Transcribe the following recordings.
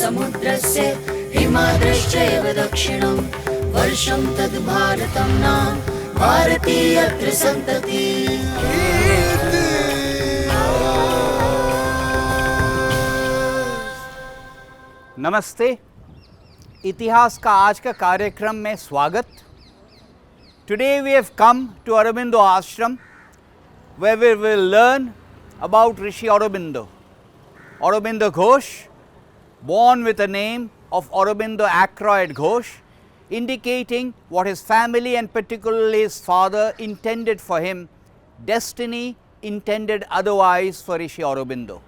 समुद्रस्य हिमाद्रश्चैव दक्षिणं वर्षं तद् भारतं नाम भारतीयत्र संतति। नमस्ते, इतिहास का आज का कार्यक्रम में स्वागत। Today we have come to Aurobindo Ashram where we will learn about Rishi Aurobindo. Aurobindo Ghosh, born with the name of Aurobindo Ackroyd Ghosh, indicating what his family and particularly his father intended for him, destiny intended otherwise for Rishi Aurobindo.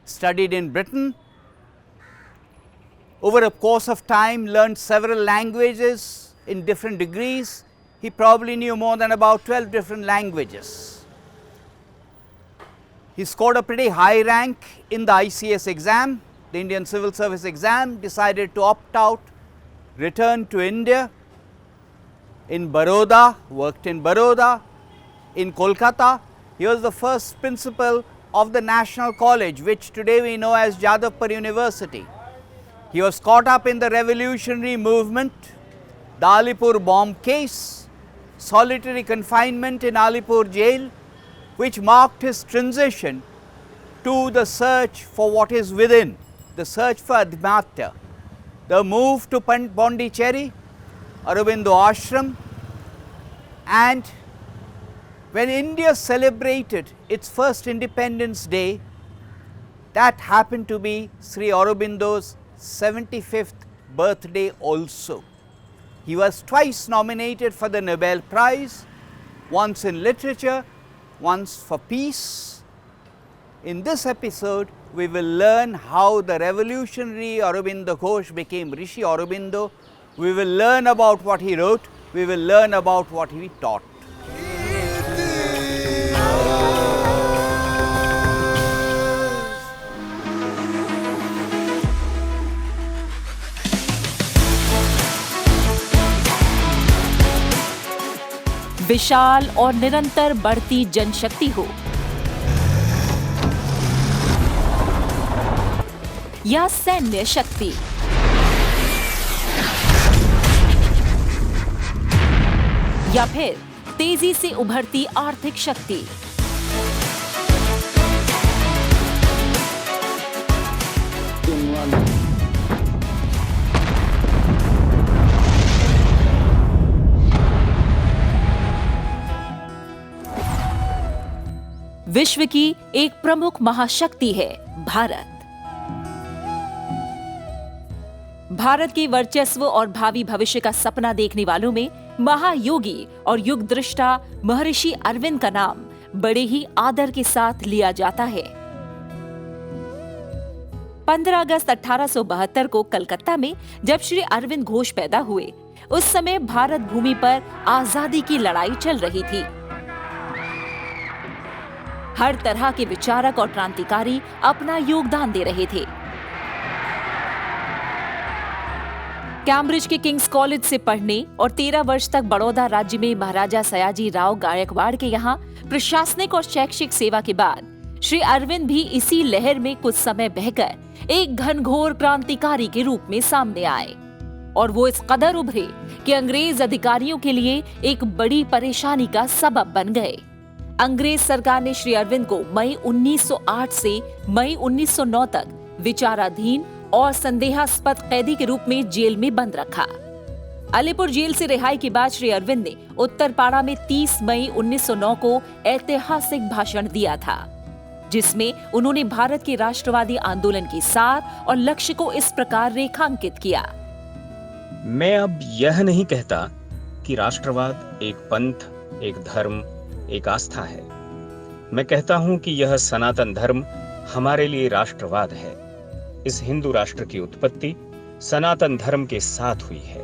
Studied in Britain, over a course of time learned several languages in different degrees. He probably knew more than about 12 different languages. He scored a pretty high rank in the ICS exam, the Indian Civil Service exam, decided to opt out, returned to India. In Baroda, worked in Baroda. In Kolkata, he was the first principal of the National College, which today we know as Jadavpur University. He was caught up in the revolutionary movement, the Alipur bomb case, solitary confinement in Alipur jail, which marked his transition to the search for what is within, the search for Adhyatma, the move to Pondicherry, Aurobindo Ashram, and when India celebrated its first Independence Day, that happened to be Sri Aurobindo's 75th birthday also. He was twice nominated for the Nobel Prize, once in literature, once for peace. In this episode, we will learn how the revolutionary Aurobindo Ghosh became Rishi Aurobindo. We will learn about what he wrote. We will learn about what he taught. विशाल और निरंतर बढ़ती जनशक्ति हो या सैन्य शक्ति, या फिर तेजी से उभरती आर्थिक शक्ति, विश्व की एक प्रमुख महाशक्ति है भारत। भारत के वर्चस्व और भावी भविष्य का सपना देखने वालों में महायोगी और युग दृष्टा महर्षि अरविंद का नाम बड़े ही आदर के साथ लिया जाता है। 15 अगस्त 1872 को कलकत्ता में जब श्री अरविंद घोष पैदा हुए, उस समय भारत भूमि पर आजादी की लड़ाई चल रही थी। हर तरह के विचारक और क्रांतिकारी अपना योगदान दे रहे थे। कैम्ब्रिज के किंग्स कॉलेज से पढ़ने और 13 वर्ष तक बड़ौदा राज्य में महाराजा सयाजी राव गायकवाड़ के यहाँ प्रशासनिक और शैक्षिक सेवा के बाद श्री अरविंद भी इसी लहर में कुछ समय बहकर एक घनघोर क्रांतिकारी के रूप में सामने आए, और वो इस कदर उभरे कि अंग्रेज अधिकारियों के लिए एक बड़ी परेशानी का सबब बन गए। अंग्रेज सरकार ने श्री अरविंद को मई 1908 से मई 1909 तक विचाराधीन और संदेहास्पद कैदी के रूप में जेल में बंद रखा। अलीपुर जेल से रिहाई के बाद श्री अरविंद ने उत्तरपाड़ा में 30 मई 1909 को ऐतिहासिक भाषण दिया था, जिसमें उन्होंने भारत के राष्ट्रवादी आंदोलन की सार और लक्ष्य को इस प्रकार रेखांकित किया। मैं अब यह नहीं कहता कि राष्ट्रवाद एक पंथ, एक धर्म, एक आस्था है। मैं कहता हूं कि यह सनातन धर्म हमारे लिए राष्ट्रवाद है। इस हिंदू राष्ट्र की उत्पत्ति सनातन धर्म के साथ हुई है।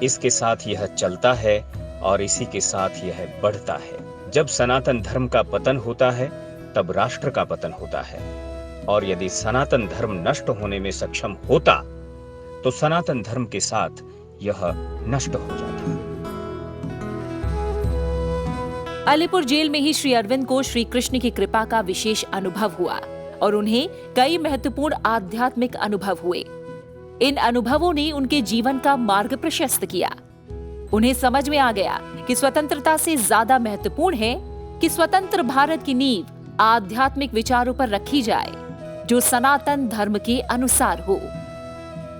इसके साथ यह चलता है और इसी के साथ यह बढ़ता है। जब सनातन धर्म का पतन होता है, तब राष्ट्र का पतन होता है, और यदि सनातन धर्म नष्ट होने में सक्षम होता, तो सनातन धर्म के साथ यह नष्ट हो जाता। अलीपुर जेल में ही श्री अरविंद को श्री कृष्ण की कृपा का विशेष अनुभव हुआ। और उन्हें कई महत्वपूर्ण आध्यात्मिक अनुभव हुए। इन अनुभवों ने उनके जीवन का मार्ग प्रशस्त किया। उन्हें समझ में आ गया कि स्वतंत्रता से ज्यादा महत्वपूर्ण है कि स्वतंत्र भारत की नींव आध्यात्मिक विचारों पर रखी जाए, जो सनातन धर्म के अनुसार हो।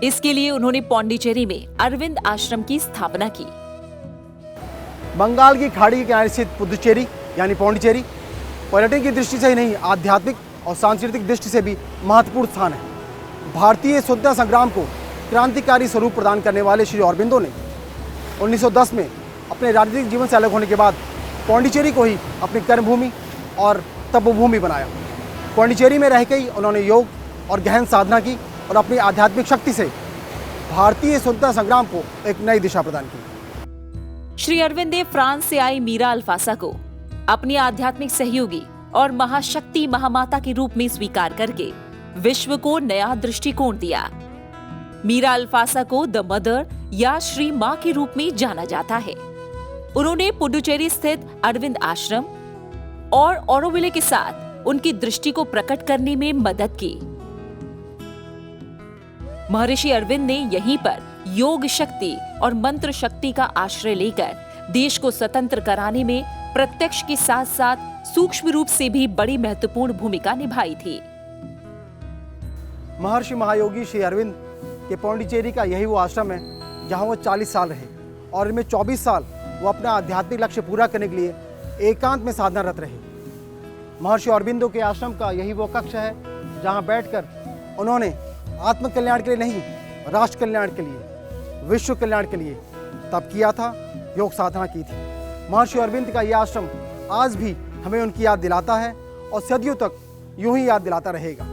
इसके लिए उन्होंने पौंडीचेरी में अरविंद आश्रम की स्थापना की। बंगाल की खाड़ी के किनारे स्थित पुदुचेरी यानी पौंडीचेरी पर्यटन की दृष्टि से ही नहीं, आध्यात्मिक और सांस्कृतिक दृष्टि से भी महत्वपूर्ण स्थान है। भारतीय स्वतंत्रता संग्राम को क्रांतिकारी स्वरूप प्रदान करने वाले श्री अरविंदो ने 1910 में अपने राजनीतिक जीवन से अलग होने के बाद पौंडीचेरी को ही अपनी कर्मभूमि और तपोभूमि बनाया। पौंडीचेरी में रहकर ही उन्होंने योग और गहन साधना की और अपनी आध्यात्मिक शक्ति से भारतीय स्वतंत्रता संग्राम को एक नई दिशा प्रदान की। श्री अरविंद ने फ्रांस से आई मीरा अल्फासा को अपनी आध्यात्मिक सहयोगी और महाशक्ति महामाता के रूप में स्वीकार करके विश्व को नया दृष्टिकोण दिया। मीरा अल्फासा को द मदर या श्री मां के रूप में जाना जाता है। उन्होंने पुडुचेरी स्थित अरविंद आश्रम और ऑरोविले के साथ उनकी दृष्टि को प्रकट करने में मदद की। महर्षि अरविंद ने यहीं पर योग शक्ति और मंत्र शक्ति का आश्रय लेकर देश को स्वतंत्र कराने में प्रत्यक्ष के साथ साथ सूक्ष्म रूप से भी बड़ी महत्वपूर्ण भूमिका निभाई थी। महर्षि महायोगी श्री अरविंद के पौंडीचेरी का यही वो आश्रम है जहाँ वो 40 साल रहे और इनमें 24 साल वो अपना आध्यात्मिक लक्ष्य पूरा करने के लिए एकांत में साधनारत रहे। महर्षि अरविंदो के आश्रम का यही वो कक्ष है जहाँ बैठकर उन्होंने आत्म कल्याण के लिए नहीं, राष्ट्र कल्याण के लिए, विश्व कल्याण के लिए तप किया था, योग साधना की थी। महर्षि अरविंद का यह आश्रम आज भी हमें उनकी याद दिलाता है और सदियों तक यूं ही याद दिलाता रहेगा।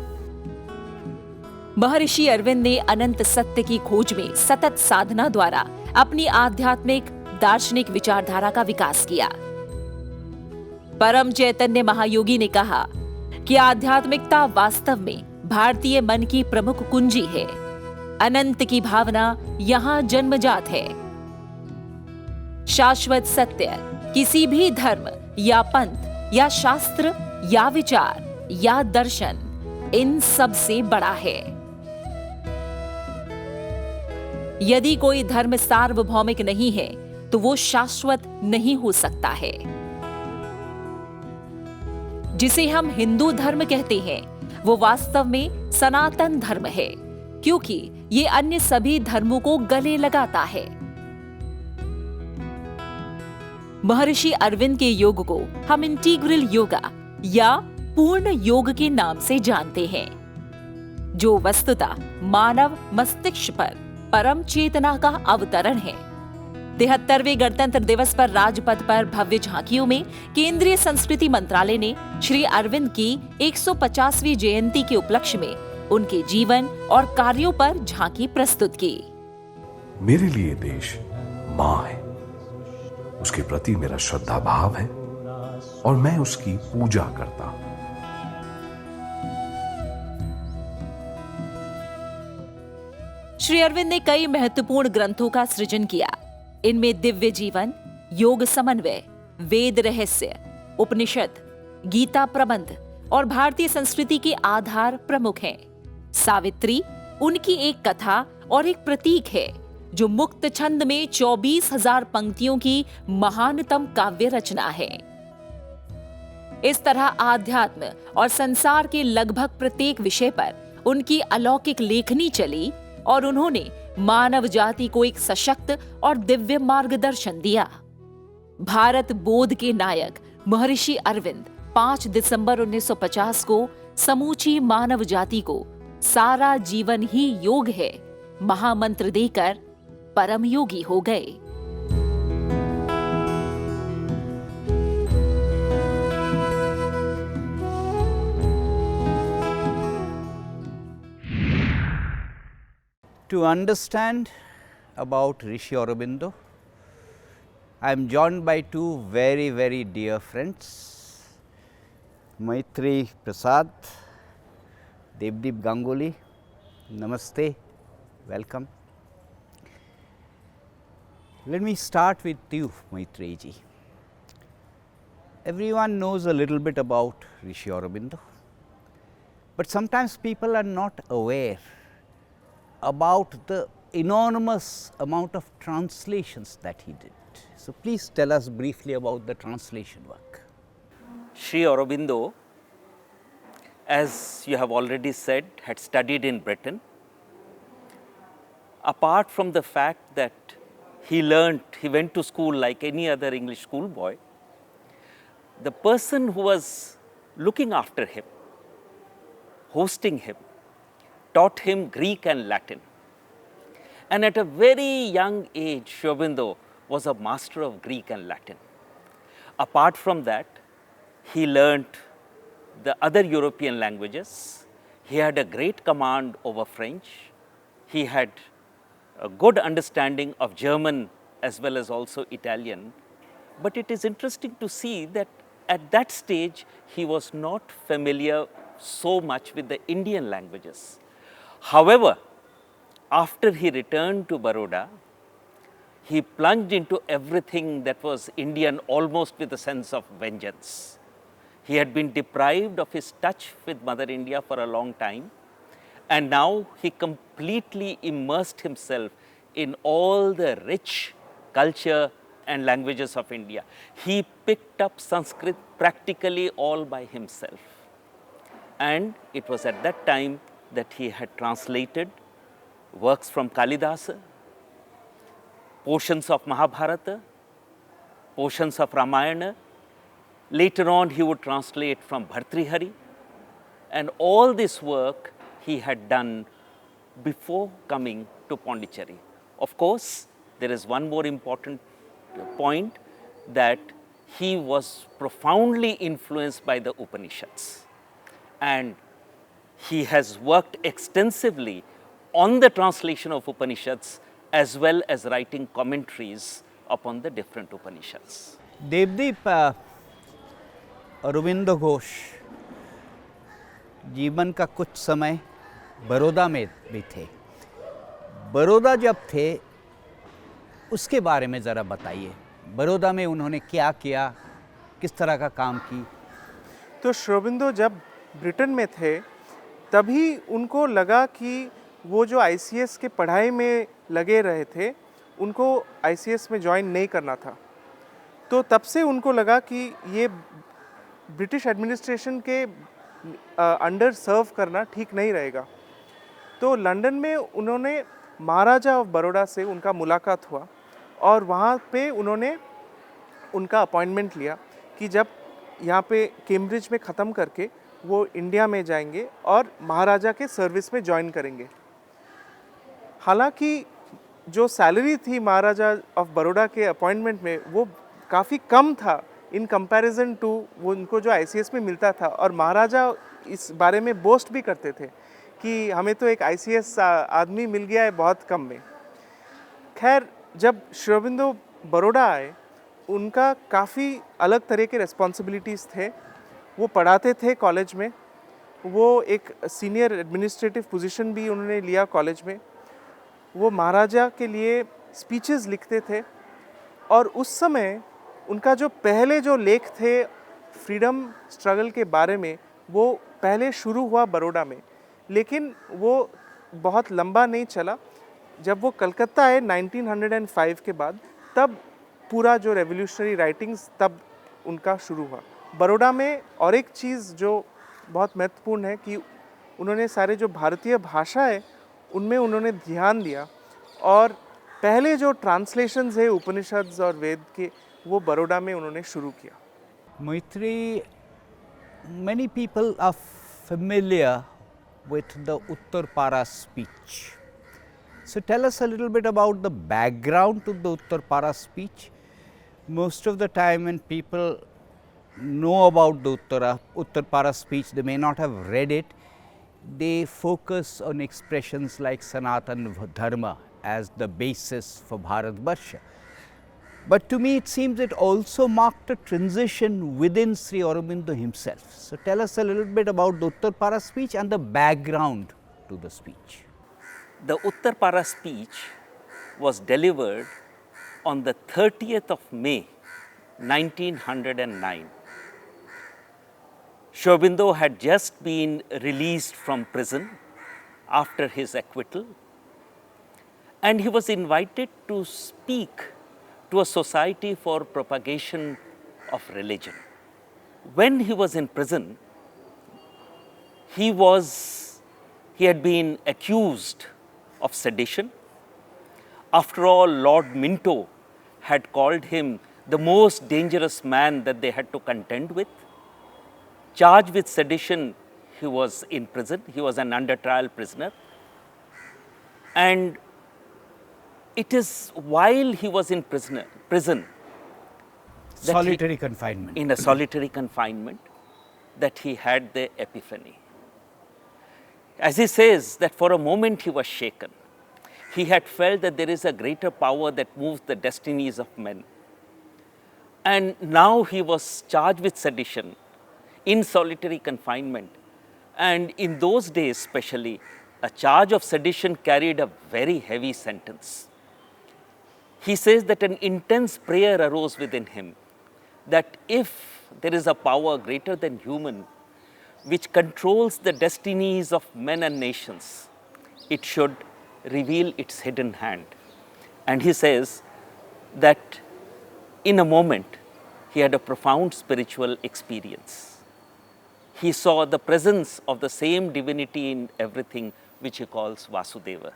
महर्षि अरविंद ने अनंत सत्य की खोज में सतत साधना द्वारा अपनी आध्यात्मिक दार्शनिक विचारधारा का विकास किया। परम चैतन्य महायोगी ने कहा कि आध्यात्मिकता वास्तव में भारतीय मन की प्रमुख कुंजी है। अनंत की भावना यहाँ जन्मजात है। शाश्वत सत्य किसी भी धर्म या पंथ या शास्त्र या विचार या दर्शन इन सब से बड़ा है। यदि कोई धर्म सार्वभौमिक नहीं है तो वो शाश्वत नहीं हो सकता है। जिसे हम हिंदू धर्म कहते हैं वो वास्तव में सनातन धर्म है, क्योंकि ये अन्य सभी धर्मों को गले लगाता है। महर्षि अरविंद के योग को हम इंटीग्रल योगा या पूर्ण योग के नाम से जानते हैं, जो वस्तुतः मानव मस्तिष्क पर परम चेतना का अवतरण है। 73वें गणतंत्र दिवस पर राजपथ पर भव्य झांकियों में केंद्रीय संस्कृति मंत्रालय ने श्री अरविंद की 150वीं जयंती के उपलक्ष्य में उनके जीवन और कार्यों पर झांकी प्रस्तुत की। मेरे लिए देश मां है, उसके प्रति मेरा श्रद्धा भाव है और मैं उसकी पूजा करता हूं। श्री अरविंद ने कई महत्वपूर्ण ग्रंथों का सृजन किया। इनमें दिव्य जीवन, योग समन्वय, वेद रहस्य, उपनिषद, गीता प्रबंध और भारतीय संस्कृति के आधार प्रमुख हैं। सावित्री उनकी एक कथा और एक प्रतीक है, जो मुक्त छंद में 24,000 पंक्तियों की महानतम काव्य रचना है। इस तरह आध्यात्म और संसार के लगभग प्रत्येक विषय पर उनकी अलौकिक लेखनी चली और उन्होंने मानव जाति को एक सशक्त और दिव्य मार्गदर्शन दिया। भारत बोध के नायक महर्षि अरविंद 5 दिसंबर 1950 को समूची मानव जाति को सारा जीवन ही योग है महामंत्र देकर परम योगी हो गए। To understand about Rishi Aurobindo, I am joined by two very, very dear friends, Maitri Prasad, Devdeep Ganguly. Namaste, welcome. Let me start with you, Maitri ji. Everyone knows a little bit about Rishi Aurobindo. But sometimes people are not aware about the enormous amount of translations that he did. So please tell us briefly about the translation work. Sri Aurobindo, as you have already said, had studied in Britain. Apart from the fact that he went to school like any other English schoolboy, the person who was looking after him, hosting him, taught him Greek and Latin. And at a very young age, Sri Aurobindo was a master of Greek and Latin. Apart from that, he learnt the other European languages. He had a great command over French. He had a good understanding of German as well as also Italian. But it is interesting to see that at that stage, he was not familiar so much with the Indian languages. However, after he returned to Baroda, he plunged into everything that was Indian almost with a sense of vengeance. He had been deprived of his touch with Mother India for a long time, and now he completely immersed himself in all the rich culture and languages of India. He picked up Sanskrit practically all by himself. And it was at that time that he had translated works from Kalidasa, portions of Mahabharata, portions of Ramayana. Later on, he would translate from Bhartrihari. And all this work he had done before coming to Pondicherry. Of course, there is one more important point, that he was profoundly influenced by the Upanishads. And he has worked extensively on the translation of Upanishads as well as writing commentaries upon the different Upanishads. Devdeep, Aurobindo Ghosh जीवन का कुछ समय बड़ौदा में भी थे। बड़ौदा जब थे उसके बारे में ज़रा बताइए। बड़ौदा में उन्होंने क्या किया, किस तरह का काम की? तो श्री अरबिंदो जब ब्रिटेन में थे तभी उनको लगा कि वो जो आईसीएस के पढ़ाई में लगे रहे थे उनको आईसीएस में ज्वाइन नहीं करना था। तो तब से उनको लगा कि ये ब्रिटिश एडमिनिस्ट्रेशन के अंडर सर्व करना ठीक नहीं रहेगा। तो लंदन में उन्होंने महाराजा ऑफ बड़ौदा से उनका मुलाकात हुआ और वहाँ पे उन्होंने उनका अपॉइंटमेंट लिया कि जब यहाँ पे कैम्ब्रिज में ख़त्म करके वो इंडिया में जाएंगे और महाराजा के सर्विस में ज्वाइन करेंगे। हालांकि जो सैलरी थी महाराजा ऑफ बड़ौदा के अपॉइंटमेंट में वो काफ़ी कम था इन कंपैरिजन टू वो उनको जो आईसीएस में मिलता था, और महाराजा इस बारे में बोस्ट भी करते थे कि हमें तो एक आईसीएस आदमी मिल गया है बहुत कम में। खैर, जब श्री अरबिंदो बड़ौदा आए उनका काफ़ी अलग तरह के रिस्पॉन्सिबिलिटीज़ थे। वो पढ़ाते थे कॉलेज में, वो एक सीनियर एडमिनिस्ट्रेटिव पोजीशन भी उन्होंने लिया कॉलेज में। वो महाराजा के लिए स्पीचेस लिखते थे और उस समय उनका जो पहले जो लेख थे फ्रीडम स्ट्रगल के बारे में वो पहले शुरू हुआ बड़ौदा में, लेकिन वो बहुत लंबा नहीं चला। जब वो कलकत्ता आए 1905 के बाद, तब पूरा जो रेवोल्यूशनरी राइटिंग्स तब उनका शुरू हुआ। बड़ौदा में और एक चीज़ जो बहुत महत्वपूर्ण है कि उन्होंने सारे जो भारतीय भाषा है उनमें उन्होंने ध्यान दिया और पहले जो ट्रांसलेशंस है उपनिषद और वेद के वो बड़ौदा में उन्होंने शुरू किया। Maitri, many people are familiar with the Uttarpara speech. So tell us a little bit about the background to the Uttarpara speech. Most of the time when people know about the Uttarpara speech, they may not have read it. They focus on expressions like Sanatan Dharma as the basis for Bharatvarsha. But to me it seems it also marked a transition within Sri Aurobindo himself. So tell us a little bit about the Uttarpara speech and the background to the speech. The Uttarpara speech was delivered on the 30th of May 1909. Sri Aurobindo had just been released from prison after his acquittal, and he was invited to speak to a society for propagation of religion. When he was in prison, he had been accused of sedition. After all, Lord Minto had called him the most dangerous man that they had to contend with. Charged with sedition, he was in prison. He was an under trial prisoner. And it is while he was in prison, Solitary confinement. in a solitary confinement, that he had the epiphany. As he says, that for a moment he was shaken. He had felt that there is a greater power that moves the destinies of men. And now he was charged with sedition in solitary confinement. And in those days especially, a charge of sedition carried a very heavy sentence. He says that an intense prayer arose within him, that if there is a power greater than human, which controls the destinies of men and nations, it should reveal its hidden hand. And he says that in a moment, he had a profound spiritual experience. He saw the presence of the same divinity in everything, which he calls Vasudeva,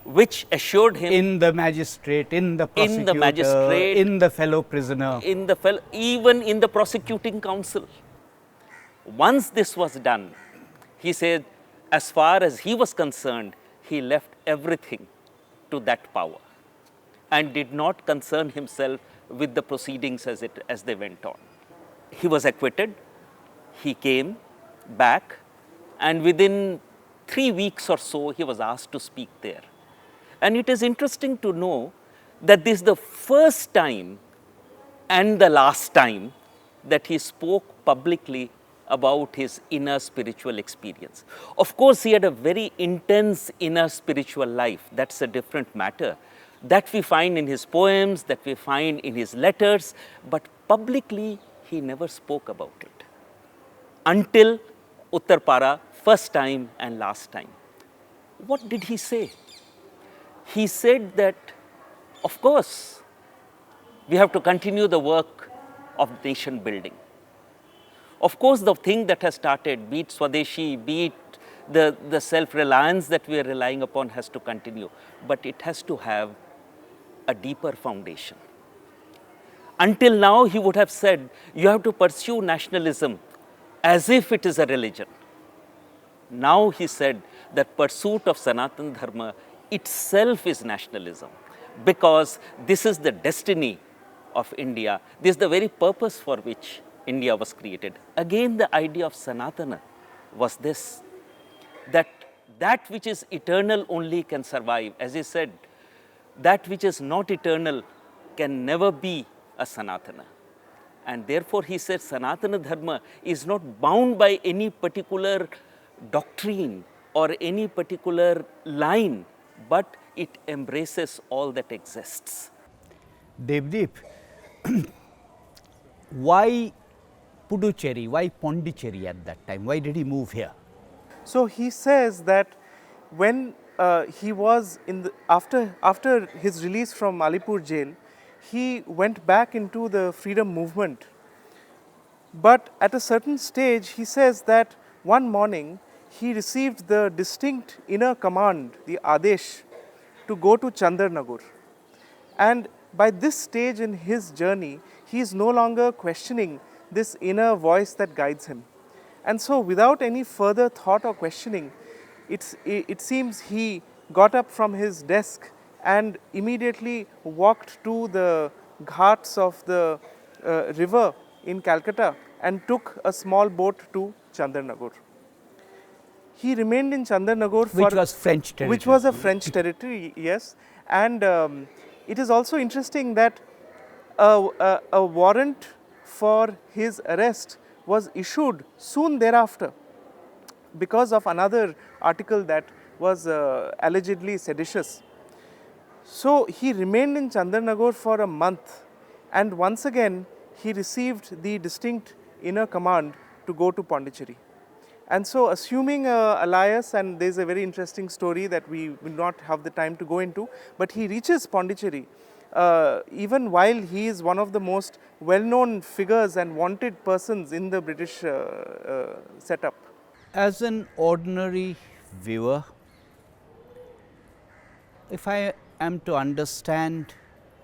which assured him In the magistrate, in the prosecutor, in the magistrate, in the fellow prisoner. even in the prosecuting counsel. Once this was done, he said, as far as he was concerned, he left everything to that power and did not concern himself with the proceedings as they went on. He was acquitted. He came back, and within 3 weeks or so, he was asked to speak there. And it is interesting to know that this is the first time and the last time that he spoke publicly about his inner spiritual experience. Of course, he had a very intense inner spiritual life. That's a different matter. That we find in his poems, that we find in his letters, but publicly he never spoke about it. Until Uttarpara, first time and last time. What did he say? He said that, of course, we have to continue the work of nation building. Of course, the thing that has started, be it Swadeshi, be it the self-reliance that we are relying upon, has to continue. But it has to have a deeper foundation. Until now, he would have said, you have to pursue nationalism as if it is a religion. Now he said that pursuit of Sanatana Dharma itself is nationalism, because this is the destiny of India. This is the very purpose for which India was created. Again, the idea of Sanatana was this, that which is eternal only can survive. As he said, that which is not eternal can never be a Sanatana. And therefore, he said Sanatana Dharma is not bound by any particular doctrine or any particular line, but it embraces all that exists. Devdeep, why Puducherry, why Pondicherry at that time? Why did he move here? So he says that when he was after his release from Alipur jail, he went back into the freedom movement. But at a certain stage, he says that one morning he received the distinct inner command, the Adesh, to go to Chandarnagar. And by this stage in his journey, he is no longer questioning this inner voice that guides him. And so without any further thought or questioning, it seems he got up from his desk and immediately walked to the ghats of the river in Calcutta and took a small boat to Chandarnagar. He remained in Chandarnagar for... Which was French territory. Which was a French territory, yes. And it is also interesting that a warrant for his arrest was issued soon thereafter because of another article that was allegedly seditious. So he remained in Chandarnagar for a month, and once again he received the distinct inner command to go to Pondicherry. And so assuming alias, and there's a very interesting story that we will not have the time to go into, but he reaches Pondicherry even while he is one of the most well-known figures and wanted persons in the British setup. As an ordinary viewer, if I am to understand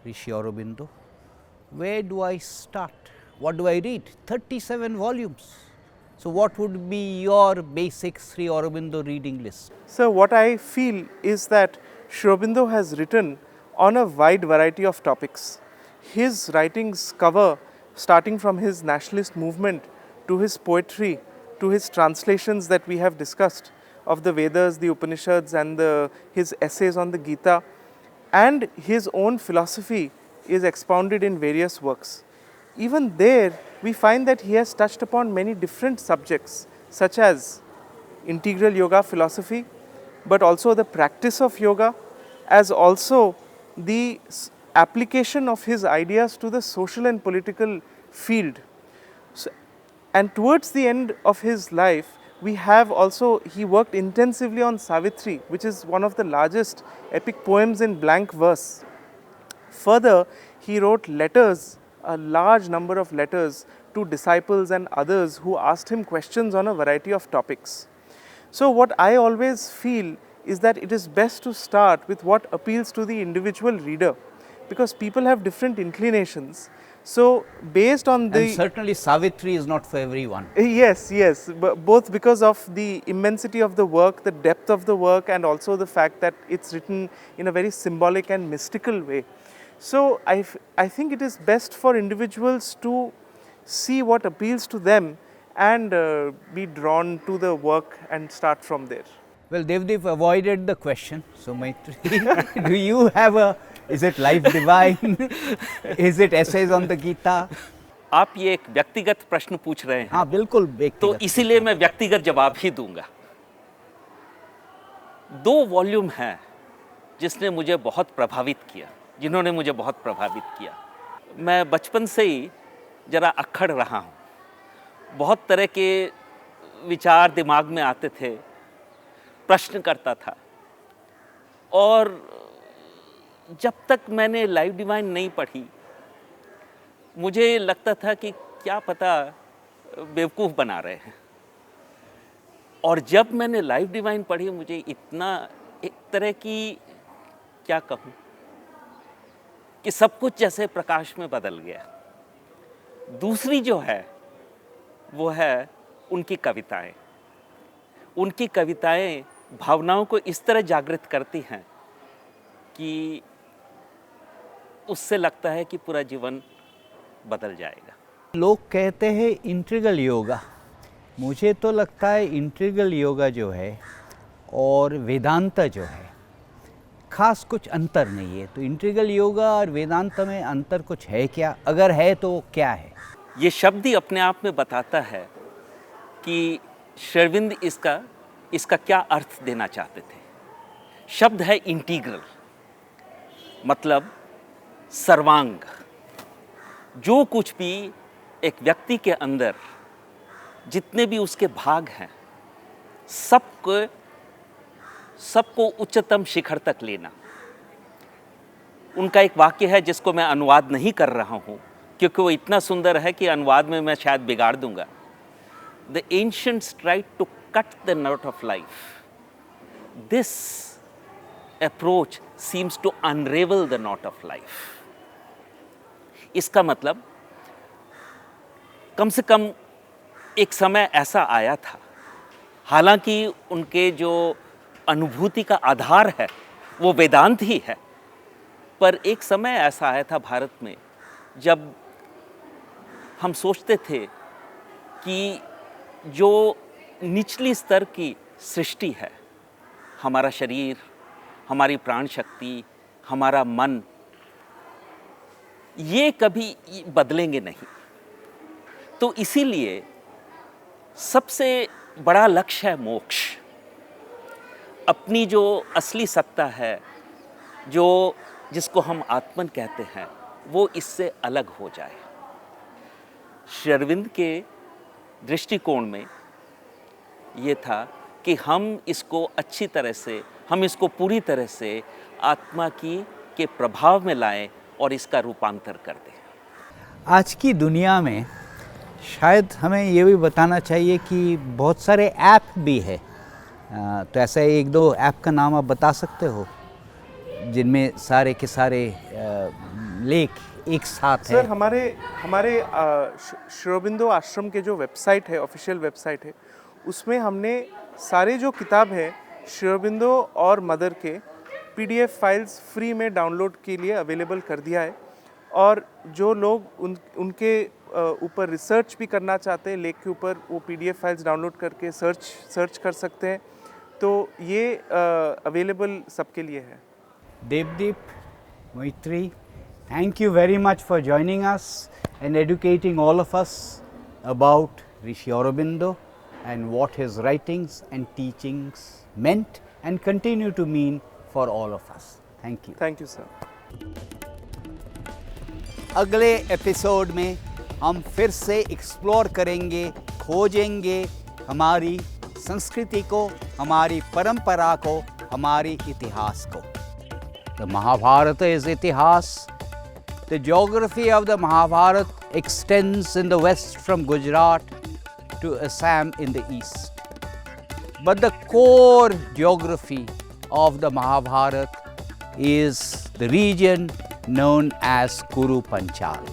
Rishi Aurobindo, where do I start? What do I read? 37 volumes. So what would be your basic Sri Aurobindo reading list? So what I feel is that Sri Aurobindo has written on a wide variety of topics. His writings cover, starting from his nationalist movement to his poetry to his translations that we have discussed of the Vedas, the Upanishads, and his essays on the Gita, and his own philosophy is expounded in various works. Even there, we find that he has touched upon many different subjects, such as integral yoga philosophy, but also the practice of yoga, as also the application of his ideas to the social and political field. So, and towards the end of his life, we have also, he worked intensively on Savitri, which is one of the largest epic poems in blank verse. Further, he wrote letters, a large number of letters to disciples and others who asked him questions on a variety of topics. So what I always feel is that it is best to start with what appeals to the individual reader, because people have different inclinations. So based on the... And certainly Savitri is not for everyone. Yes, both because of the immensity of the work, the depth of the work, and also the fact that it's written in a very symbolic and mystical way. So I think it is best for individuals to see what appeals to them and be drawn to the work and start from there. Well, Devdev avoided the question. So Maitri, do you have a, is it Life Divine? Is it Essays on the Gita? आप ये एक व्यक्तिगत प्रश्न पूछ रहे हैं। हाँ बिल्कुल व्यक्तिगत। तो इसीलिए मैं व्यक्तिगत जवाब ही दूंगा। 2 वॉल्यूम हैं जिसने मुझे बहुत प्रभावित किया, जिन्होंने मुझे बहुत प्रभावित किया। मैं बचपन से ही जरा अक्खड़ रहा हूँ, बहुत तरह के विचार दिमाग में आते थे, प्रश्न करता था, और जब तक मैंने लाइफ डिवाइन नहीं पढ़ी मुझे लगता था कि क्या पता बेवकूफ़ बना रहे हैं। और जब मैंने लाइफ डिवाइन पढ़ी मुझे इतना एक तरह की, क्या कहूँ, कि सब कुछ जैसे प्रकाश में बदल गया। दूसरी जो है वो है उनकी कविताएं। उनकी कविताएं भावनाओं को इस तरह जागृत करती हैं कि उससे लगता है कि पूरा जीवन बदल जाएगा। लोग कहते हैं इंटीग्रल योगा, मुझे तो लगता है इंटीग्रल योगा जो है और वेदांत जो है खास कुछ अंतर नहीं है। तो इंटीग्रल योगा और वेदांत में अंतर कुछ है क्या? अगर है तो क्या है? ये शब्द ही अपने आप में बताता है कि श्रीअरविंद इसका क्या अर्थ देना चाहते थे। शब्द है इंटीग्रल, मतलब सर्वांग। जो कुछ भी एक व्यक्ति के अंदर जितने भी उसके भाग हैं सबको उच्चतम शिखर तक लेना। उनका एक वाक्य है जिसको मैं अनुवाद नहीं कर रहा हूँ क्योंकि वो इतना सुंदर है कि अनुवाद में मैं शायद बिगाड़ दूंगा। The ancients tried to cut the knot of life. This approach seems to unravel the knot of life. इसका मतलब कम से कम एक समय ऐसा आया था, हालांकि उनके जो अनुभूति का आधार है वो वेदांत ही है, पर एक समय ऐसा आया था भारत में जब हम सोचते थे कि जो निचली स्तर की सृष्टि है, हमारा शरीर, हमारी प्राण शक्ति, हमारा मन, ये कभी बदलेंगे नहीं। तो इसीलिए सबसे बड़ा लक्ष्य है मोक्ष। अपनी जो असली सत्ता है, जिसको हम आत्मन कहते हैं, वो इससे अलग हो जाए। श्री अरविंद के दृष्टिकोण में ये था कि हम इसको अच्छी तरह से, हम इसको पूरी तरह से आत्मा के प्रभाव में लाएं और इसका रूपांतर कर दें। आज की दुनिया में शायद हमें ये भी बताना चाहिए कि बहुत सारे ऐप भी है, तो ऐसा एक दो ऐप का नाम आप बता सकते हो जिनमें सारे के सारे लेख एक साथ है? सर, हमारे श्री अरबिंदो आश्रम के जो वेबसाइट है, ऑफिशियल वेबसाइट है, उसमें हमने सारे जो किताब है श्री अरबिंदो और मदर के PDF फाइल्स फ्री में डाउनलोड के लिए अवेलेबल कर दिया है। और जो लोग उनके ऊपर रिसर्च भी करना चाहते हैं, लेख के ऊपर, वो PDF फाइल्स डाउनलोड करके सर्च कर सकते हैं। तो ये अवेलेबल सबके लिए है। Devdeep, Maitri, thank you very much for joining us and educating all of us about Rishi Aurobindo and what his writings and teachings meant and continue to mean for all of us. Thank you. Thank you sir. अगले episode में हम फिर से explore करेंगे, खोजेंगे हमारी संस्कृति को, हमारी परंपरा को, हमारी इतिहास को। The Mahabharata is Itihas. The geography of the Mahabharata extends in the west from Gujarat to Assam in the east. But the core geography of the Mahabharata is the region known as Kuru Panchal.